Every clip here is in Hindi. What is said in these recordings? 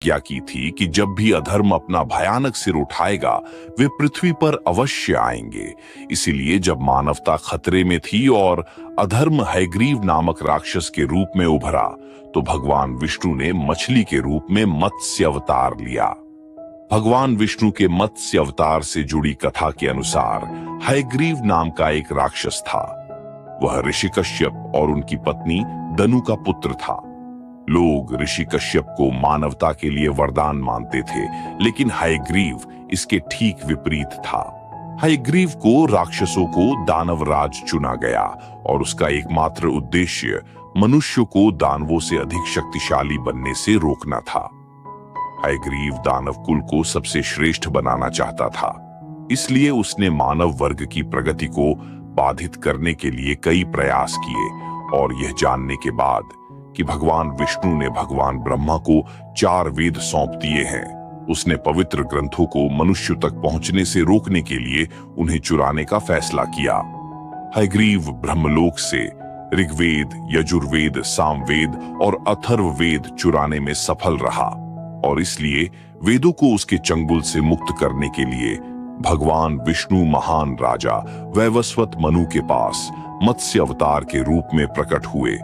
क्या की थी कि जब भी अधर्म अपना भयानक सिर उठाएगा वे पृथ्वी पर अवश्य आएंगे। इसीलिए जब मानवता खतरे में थी और अधर्म हयग्रीव नामक राक्षस के रूप में उभरा तो भगवान विष्णु ने मछली के रूप में मत्स्य अवतार लिया। भगवान विष्णु के मत्स्य अवतार से जुड़ी कथा के अनुसार हयग्रीव नाम का एक राक्षस था। वह ऋषि कश्यप और उनकी पत्नी दनु का पुत्र था। लोग ऋषि कश्यप को मानवता के लिए वरदान मानते थे, लेकिन हयग्रीव इसके ठीक विपरीत था। हयग्रीव को राक्षसों को दानवराज चुना गया और उसका एकमात्र उद्देश्य मनुष्य को दानवों से अधिक शक्तिशाली बनने से रोकना था। हयग्रीव दानव कुल को सबसे श्रेष्ठ बनाना चाहता था, इसलिए उसने मानव वर्ग की प्रगति को बाधित करने के लिए कई प्रयास किए। और यह जानने के बाद कि भगवान विष्णु ने भगवान ब्रह्मा को 4 वेद सौंप दिए हैं, उसने पवित्र ग्रंथों को मनुष्य तक पहुंचने से रोकने के लिए उन्हें चुराने का फैसला किया। हयग्रीव ब्रह्मलोक से ऋग्वेद, यजुर्वेद, सामवेद और अथर्ववेद चुराने में सफल रहा और इसलिए वेदों को उसके चंगुल से मुक्त करने के लिए भगवान विष्णु महान राजा वैवस्वत मनु के पास मत्स्य अवतार के रूप में प्रकट हुए।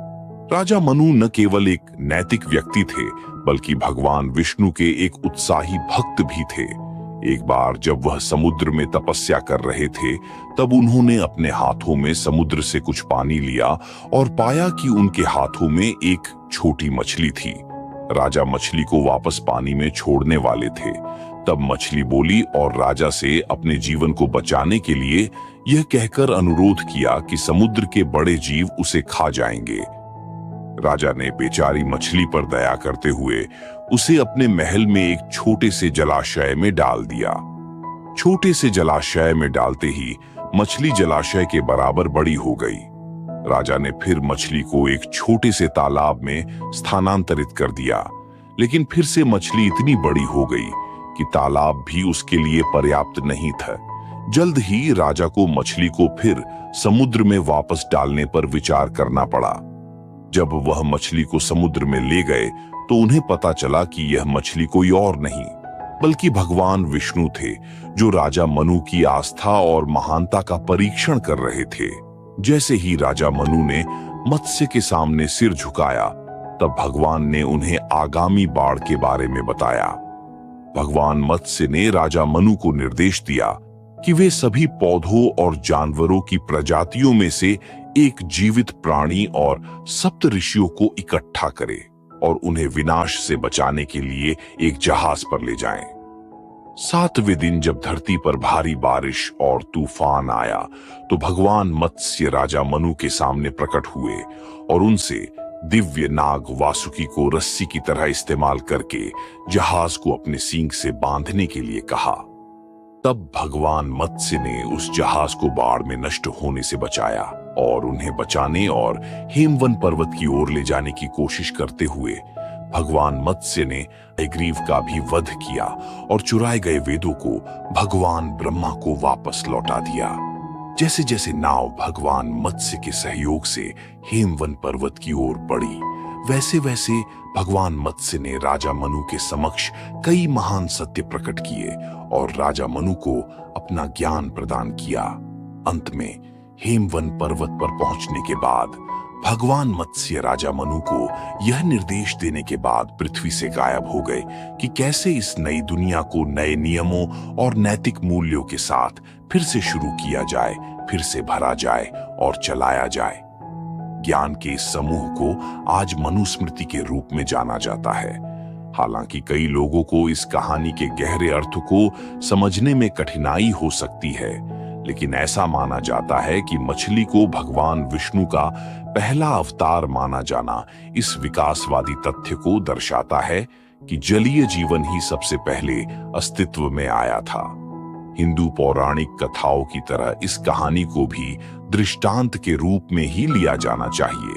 राजा मनु न केवल एक नैतिक व्यक्ति थे, बल्कि भगवान विष्णु के एक उत्साही भक्त भी थे। एक बार जब वह समुद्र में तपस्या कर रहे थे, तब उन्होंने अपने हाथों में समुद्र से कुछ पानी लिया और पाया कि उनके हाथों में एक छोटी मछली थी। राजा मछली को वापस पानी में छोड़ने वाले थे, तब मछली बोली और राजा से अपने जीवन को बचाने के लिए यह कहकर अनुरोध किया कि समुद्र के बड़े जीव उसे खा जाएंगे। राजा ने बेचारी मछली पर दया करते हुए उसे अपने महल में एक छोटे से जलाशय में डाल दिया। छोटे से जलाशय में डालते ही मछली जलाशय के बराबर बड़ी हो गई। राजा ने फिर मछली को एक छोटे से तालाब में स्थानांतरित कर दिया, लेकिन फिर से मछली इतनी बड़ी हो गई कि तालाब भी उसके लिए पर्याप्त नहीं था। जल्द ही राजा को मछली को फिर समुद्र में वापस डालने पर विचार करना पड़ा। जब वह मछली को समुद्र में ले गए तो उन्हें पता चला कि यह मछली कोई और नहीं बल्कि भगवान विष्णु थे, जो राजा मनु की आस्था और महानता का परीक्षण कर रहे थे। जैसे ही राजा मनु ने मत्स्य के सामने सिर झुकाया, तब भगवान ने उन्हें आगामी बाढ़ के बारे में बताया। भगवान मत्स्य ने राजा मनु को निर्देश दिया कि वे सभी पौधों और जानवरों की प्रजातियों में से एक जीवित प्राणी और सप्त ऋषियों को इकट्ठा करें और उन्हें विनाश से बचाने के लिए एक जहाज पर ले जाएं। 7वें दिन जब धरती पर भारी बारिश और तूफान आया तो भगवान मत्स्य राजा मनु के सामने प्रकट हुए और उनसे दिव्य नाग वासुकी को रस्सी की तरह इस्तेमाल करके जहाज को अपने सींग से बांधने के लिए कहा। तब भगवान मत्स्य ने उस जहाज को बाढ़ में नष्ट होने से बचाया और उन्हें बचाने और हेमवन पर्वत की ओर ले जाने की कोशिश करते हुए भगवान मत्स्य ने हयग्रीव का भी वध किया और चुराए गए वेदों को भगवान ब्रह्मा को वापस लौटा दिया। जैसे जैसे नाव भगवान मत्स्य के सहयोग से हेमवन पर्वत की ओर बढ़ी, वैसे वैसे भगवान मत्स्य ने राजा मनु के समक्ष कई महान सत्य प्रकट किए और राजा मनु को अपना ज्ञान प्रदान किया। अंत में हेमवन पर्वत पर पहुंचने के बाद भगवान मत्स्य राजा मनु को यह निर्देश देने के बाद पृथ्वी से गायब हो गए कि कैसे इस नई दुनिया को नए नियमों और नैतिक मूल्यों के साथ फिर से शुरू किया जाए, फिर से भरा जाए और चलाया जाए। ज्ञान के इस समूह को आज मनुस्मृति के रूप में जाना जाता है। हालांकि कई लोगों को इस कहानी के गहरे अर्थ को समझने में कठिनाई हो सकती है, लेकिन ऐसा माना जाता है कि मछली को भगवान विष्णु का पहला अवतार माना जाना इस विकासवादी तथ्य को दर्शाता है कि जलीय जीवन ही सबसे पहले अस्तित्व में आया था। हिंदू पौराणिक कथाओं की तरह इस कहानी को भी दृष्टांत के रूप में ही लिया जाना चाहिए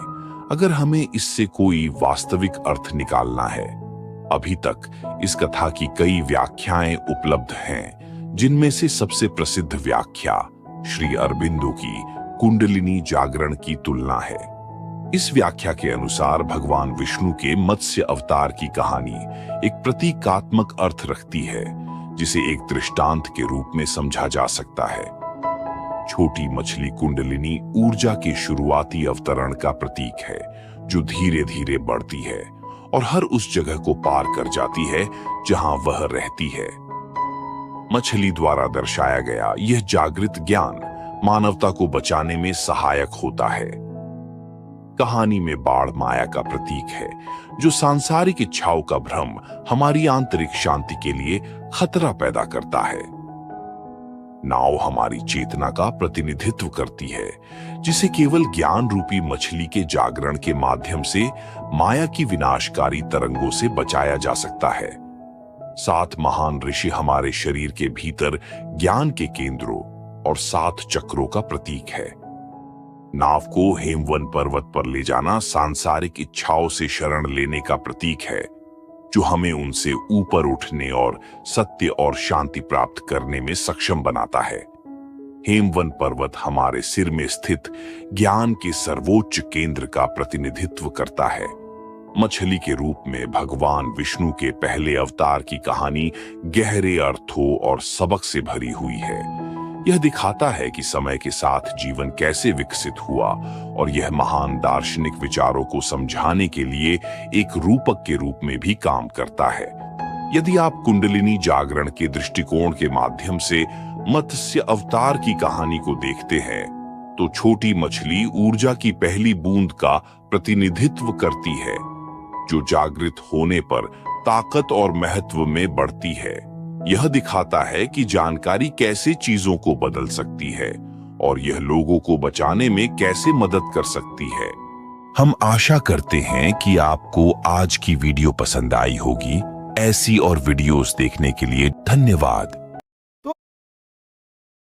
अगर हमें इससे कोई वास्तविक अर्थ निकालना है। अभी तक इस कथा की कई व्याख्याएं उपलब्ध हैं, जिनमें से सबसे प्रसिद्ध व्याख्या श्री अरबिंदो की कुंडलिनी जागरण की तुलना है। इस व्याख्या के अनुसार भगवान विष्णु के मत्स्य अवतार की कहानी एक प्रतीकात्मक अर्थ रखती है, जिसे एक दृष्टांत के रूप में समझा जा सकता है। छोटी मछली कुंडलिनी ऊर्जा के शुरुआती अवतरण का प्रतीक है, जो धीरे धीरे बढ़ती है और हर उस जगह को पार कर जाती है जहां वह रहती है। मछली द्वारा दर्शाया गया यह जागृत ज्ञान मानवता को बचाने में सहायक होता है। कहानी में बाढ़ माया का प्रतीक है, जो सांसारिक इच्छाओं का भ्रम हमारी आंतरिक शांति के लिए खतरा पैदा करता है। नाव हमारी चेतना का प्रतिनिधित्व करती है, जिसे केवल ज्ञान रूपी मछली के जागरण के माध्यम से माया की विनाशकारी तरंगों से बचाया जा सकता है। 7 महान ऋषि हमारे शरीर के भीतर ज्ञान के केंद्रों और 7 चक्रों का प्रतीक है। नाव को हेमवन पर्वत पर ले जाना सांसारिक इच्छाओं से शरण लेने का प्रतीक है, जो हमें उनसे ऊपर उठने और सत्य और शांति प्राप्त करने में सक्षम बनाता है। हेमवन पर्वत हमारे सिर में स्थित ज्ञान के सर्वोच्च केंद्र का प्रतिनिधित्व करता है। मछली के रूप में भगवान विष्णु के पहले अवतार की कहानी गहरे अर्थों और सबक से भरी हुई है। यह दिखाता है कि समय के साथ जीवन कैसे विकसित हुआ, और यह महान दार्शनिक विचारों को समझाने के लिए एक रूपक के रूप में भी काम करता है। यदि आप कुंडलिनी जागरण के दृष्टिकोण के माध्यम से मत्स्य अवतार की कहानी को देखते हैं, तो छोटी मछली ऊर्जा की पहली बूंद का प्रतिनिधित्व करती है, जो जागृत होने पर ताकत और महत्व में बढ़ती है। यह दिखाता है कि जानकारी कैसे चीजों को बदल सकती है और यह लोगों को बचाने में कैसे मदद कर सकती है। हम आशा करते हैं कि आपको आज की वीडियो पसंद आई होगी। ऐसी और वीडियोस देखने के लिए धन्यवाद।